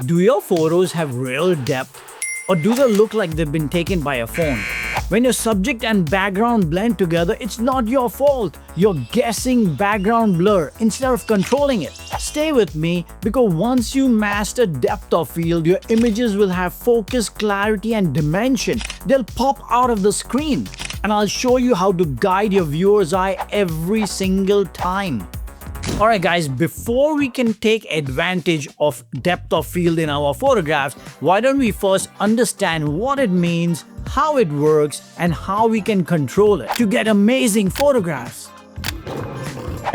Do your photos have real depth, or do they look like they've been taken by a phone? When your subject and background blend together, it's not your fault. You're guessing background blur instead of controlling it. Stay with me, because once you master depth of field, your images will have focus, clarity, and dimension. They'll pop out of the screen, and I'll show you how to guide your viewer's eye every single time. Alright guys, before we can take advantage of depth of field in our photographs, why don't we first understand what it means, how it works, and how we can control it to get amazing photographs.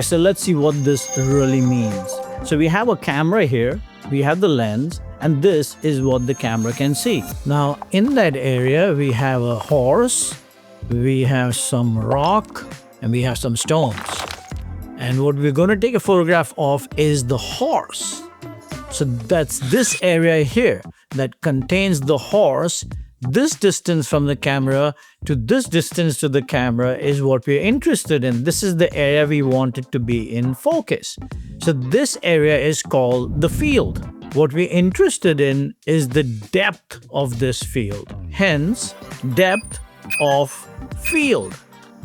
So let's see what this really means. So we have a camera here, we have the lens, and this is what the camera can see. Now in that area we have a horse, we have some rock, and we have some stones. And what we're going to take a photograph of is the horse. So that's this area here that contains the horse. This distance from the camera to this distance to the camera is what we're interested in. This is the area we want it to be in focus. So this area is called the field. What we're interested in is the depth of this field. Hence, depth of field.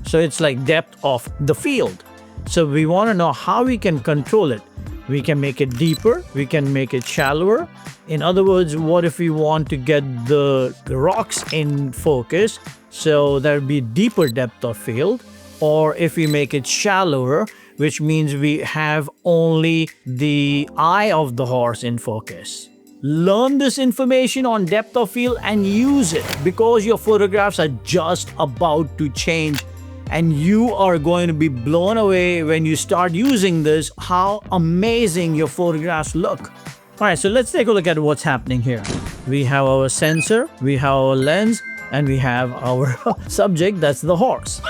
So it's like depth of the field. So we want to know how we can control it. We can make it deeper, we can make it shallower. In other words, what if we want to get the rocks in focus? So there will be deeper depth of field. Or if we make it shallower, which means we have only the eye of the horse in focus. Learn this information on depth of field and use it, because your photographs are just about to change. And you are going to be blown away when you start using this, how amazing your photographs look. Alright, so let's take a look at what's happening here. We have our sensor, we have our lens, and we have our subject, that's the horse.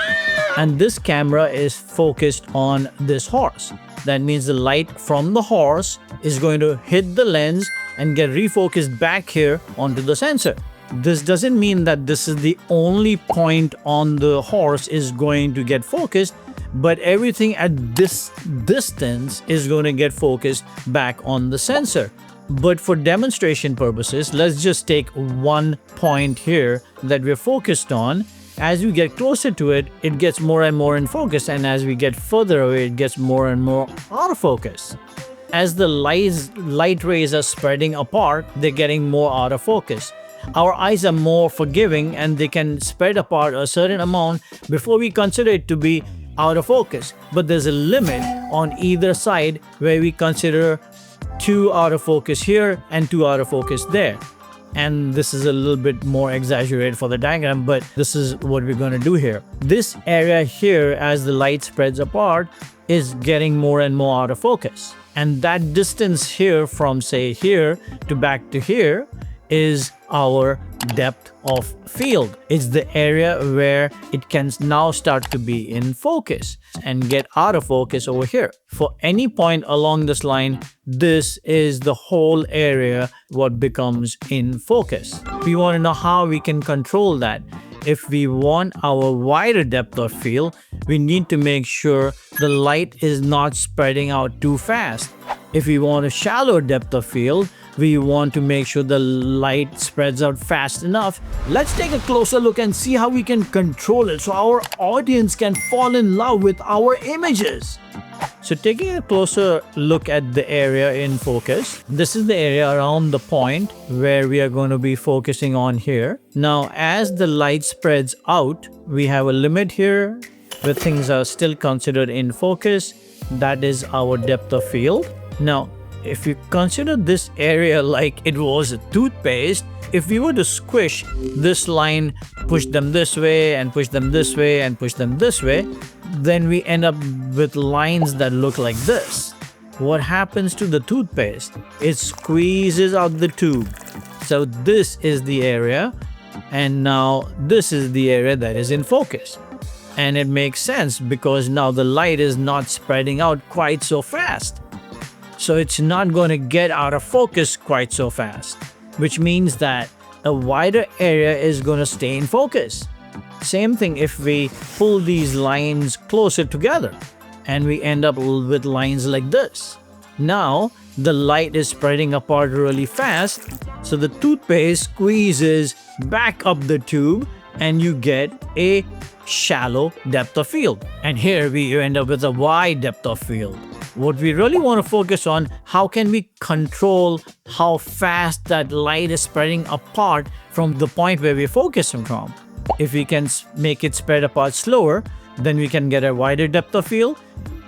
And this camera is focused on this horse. That means the light from the horse is going to hit the lens and get refocused back here onto the sensor. This doesn't mean that this is the only point on the horse is going to get focused, but everything at this distance is going to get focused back on the sensor. But for demonstration purposes, let's just take one point here that we're focused on. As we get closer to it, it gets more and more in focus, and as we get further away, it gets more and more out of focus. As the light rays are spreading apart, they're getting more out of focus. Our eyes are more forgiving and they can spread apart a certain amount before we consider it to be out of focus. But there's a limit on either side where we consider 2 out of focus here and 2 out of focus there. And this is a little bit more exaggerated for the diagram, but this is what we're going to do here. This area here, as the light spreads apart, is getting more and more out of focus. And that distance here from say here to back to here is our depth of field. It's the area where it can now start to be in focus and get out of focus over here. For any point along this line, this is the whole area what becomes in focus. We want to know how we can control that. If we want our wider depth of field, we need to make sure the light is not spreading out too fast. If we want a shallow depth of field, we want to make sure the light spreads out fast enough. Let's take a closer look and see how we can control it so our audience can fall in love with our images. So taking a closer look at the area in focus, this is the area around the point where we are going to be focusing on here. Now, as the light spreads out, we have a limit here where things are still considered in focus. That is our depth of field. Now, if you consider this area like it was a toothpaste, if we were to squish this line, push them this way and push them this way and push them this way, then we end up with lines that look like this. What happens to the toothpaste? It squeezes out the tube. So this is the area, and now this is the area that is in focus. And it makes sense because now the light is not spreading out quite so fast. So it's not going to get out of focus quite so fast, which means that a wider area is going to stay in focus. Same thing if we pull these lines closer together and we end up with lines like this. Now the light is spreading apart really fast, so the toothpaste squeezes back up the tube and you get a shallow depth of field. And here we end up with a wide depth of field. What we really want to focus on, how can we control how fast that light is spreading apart from the point where we're focusing from. If we can make it spread apart slower, then we can get a wider depth of field.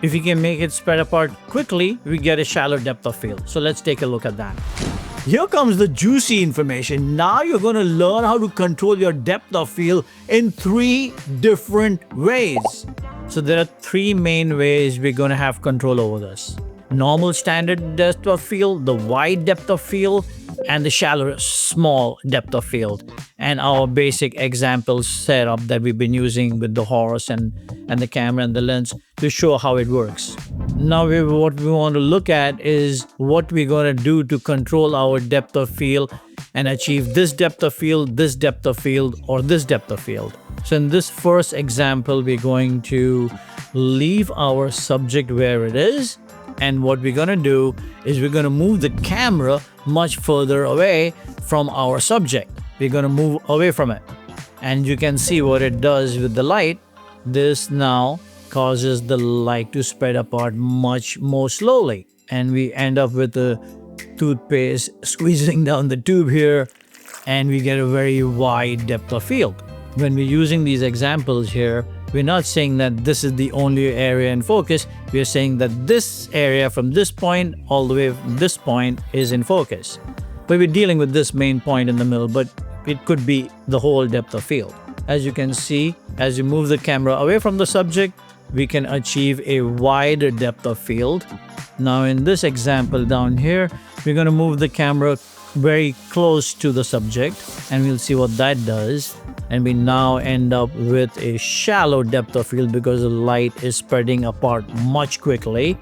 If we can make it spread apart quickly, we get a shallow depth of field. So let's take a look at that. Here comes the juicy information. Now you're going to learn how to control your depth of field in 3 different ways. So there are 3 main ways we're going to have control over this. Normal standard depth of field, the wide depth of field, and the shallow small depth of field. And our basic example setup that we've been using with the horse and the camera and the lens to show how it works. Now what we want to look at is what we're going to do to control our depth of field and achieve this depth of field, this depth of field, or this depth of field. So in this first example, we're going to leave our subject where it is. And what we're going to do is we're going to move the camera much further away from our subject. We're going to move away from it. And you can see what it does with the light. This now causes the light to spread apart much more slowly. And we end up with the toothpaste squeezing down the tube here. And we get a very wide depth of field. When we're using these examples here, we're not saying that this is the only area in focus. We're saying that this area from this point all the way from this point is in focus. But we're dealing with this main point in the middle, but it could be the whole depth of field. As you can see, as you move the camera away from the subject, we can achieve a wider depth of field. Now in this example down here, we're going to move the camera very close to the subject and we'll see what that does. And we now end up with a shallow depth of field because the light is spreading apart much quickly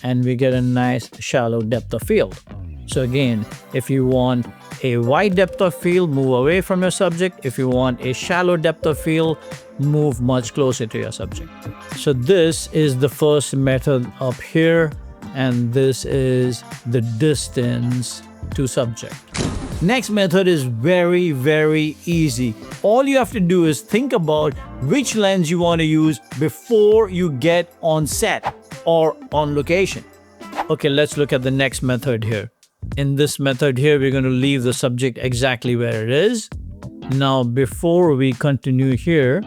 and we get a nice shallow depth of field. So again, if you want a wide depth of field, move away from your subject. If you want a shallow depth of field, move much closer to your subject. So this is the first method up here, and this is the distance to subject. Next method is very, very easy. All you have to do is think about which lens you want to use before you get on set or on location. Okay, let's look at the next method here. In this method here, we're going to leave the subject exactly where it is. Now, before we continue here,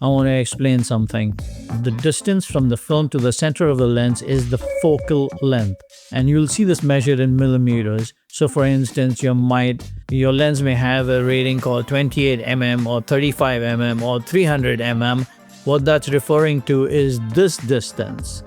I want to explain something. The distance from the film to the center of the lens is the focal length. And you'll see this measured in millimeters. So for instance, your lens may have a rating called 28 mm or 35 mm or 300 mm. What that's referring to is this distance.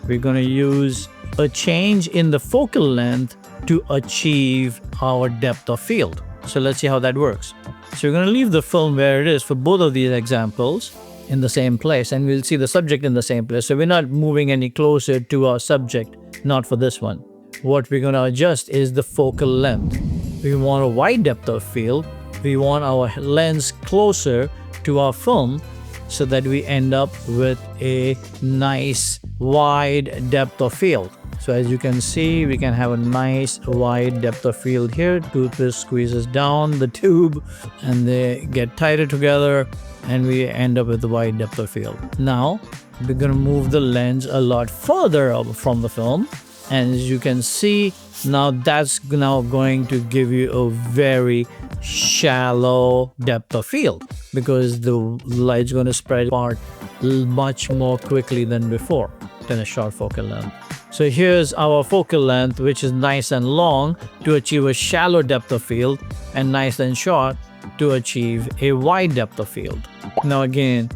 We're going to use a change in the focal length to achieve our depth of field. So let's see how that works. So we're going to leave the film where it is for both of these examples in the same place, and we'll see the subject in the same place. So we're not moving any closer to our subject, not for this one. What we're going to adjust is the focal length. We want a wide depth of field. We want our lens closer to our film so that we end up with a nice wide depth of field. So as you can see, we can have a nice wide depth of field here. Toothpaste squeezes down the tube and they get tighter together and we end up with a wide depth of field. Now, we're going to move the lens a lot further up from the film. And as you can see, now that's now going to give you a very shallow depth of field because the light's going to spread apart much more quickly than before, than a short focal length. So here's our focal length, which is nice and long to achieve a shallow depth of field, and nice and short to achieve a wide depth of field. Now again,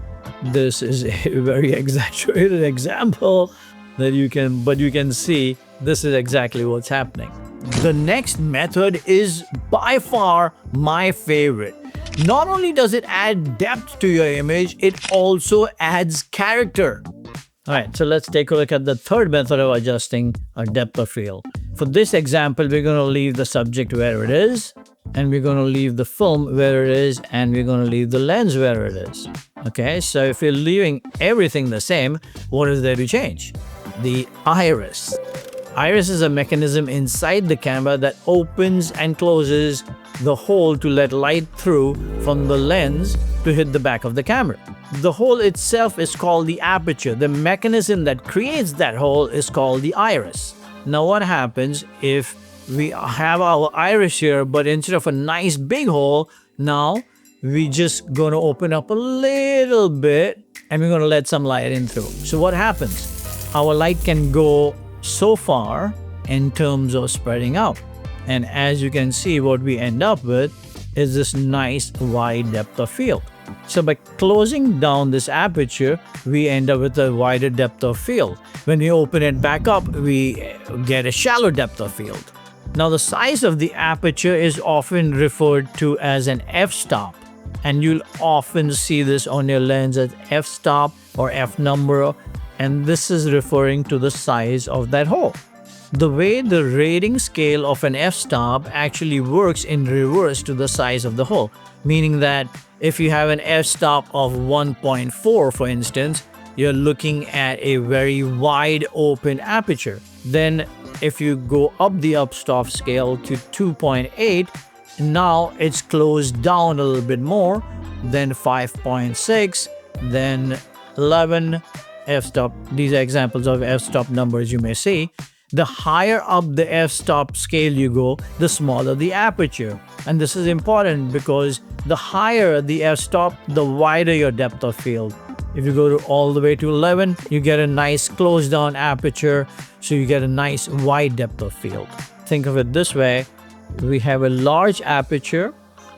this is a very exaggerated example that you can see this is exactly what's happening. The next method is by far my favorite. Not only does it add depth to your image, it also adds character. Alright, so let's take a look at the third method of adjusting our depth of field. For this example, we're going to leave the subject where it is, and we're going to leave the film where it is, and we're going to leave the lens where it is. Okay, so if you're leaving everything the same, what is there to change? The iris. Iris is a mechanism inside the camera that opens and closes the hole to let light through from the lens to hit the back of the camera. The hole itself is called the aperture. The mechanism that creates that hole is called the iris. Now what happens if we have our iris here, but instead of a nice big hole, now we just gonna open up a little bit and we're gonna let some light in through. So what happens? Our light can go so far in terms of spreading out. And as you can see, what we end up with is this nice wide depth of field. So by closing down this aperture, we end up with a wider depth of field. When we open it back up, we get a shallow depth of field. Now the size of the aperture is often referred to as an f-stop. And you'll often see this on your lens as f-stop or f-number. And this is referring to the size of that hole. The way the rating scale of an f-stop actually works in reverse to the size of the hole, meaning that if you have an f-stop of 1.4, for instance, you're looking at a very wide open aperture. Then if you go up the f-stop scale to 2.8, now it's closed down a little bit more, then 5.6, then 11 f-stop. These are examples of f-stop numbers you may see. The higher up the f-stop scale you go, the smaller the aperture. And this is important because the higher the f-stop, the wider your depth of field. If you go to all the way to 11, you get a nice closed down aperture, so you get a nice wide depth of field. Think of it this way. We have a large aperture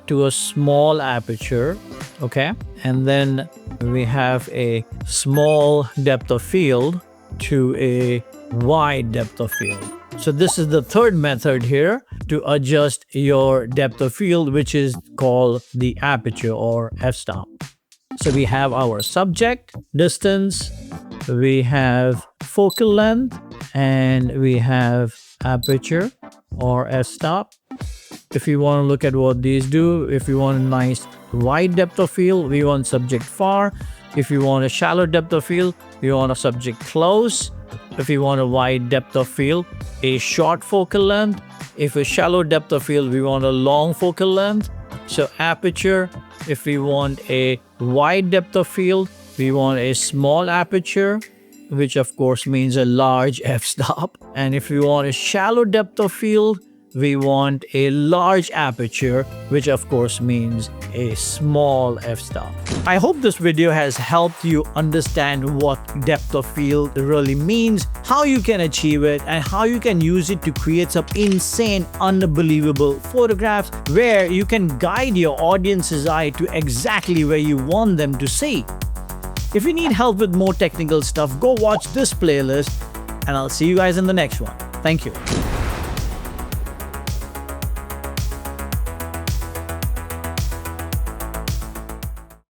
to a small aperture, okay? And then we have a small depth of field to a wide depth of field. So this is the third method here to adjust your depth of field, which is called the aperture or f-stop. So we have our subject, distance, we have focal length, and we have aperture or f-stop. If you want to look at what these do, if you want a nice wide depth of field, we want subject far. If you want a shallow depth of field, we want a subject close. If you want a wide depth of field, a short focal length. If a shallow depth of field, we want a long focal length. So aperture, if we want a wide depth of field, we want a small aperture, which of course means a large f-stop. And if we want a shallow depth of field, we want a large aperture, which of course means a small f-stop. I hope this video has helped you understand what depth of field really means, how you can achieve it, and how you can use it to create some insane, unbelievable photographs where you can guide your audience's eye to exactly where you want them to see. If you need help with more technical stuff, go watch this playlist, and I'll see you guys in the next one. Thank you.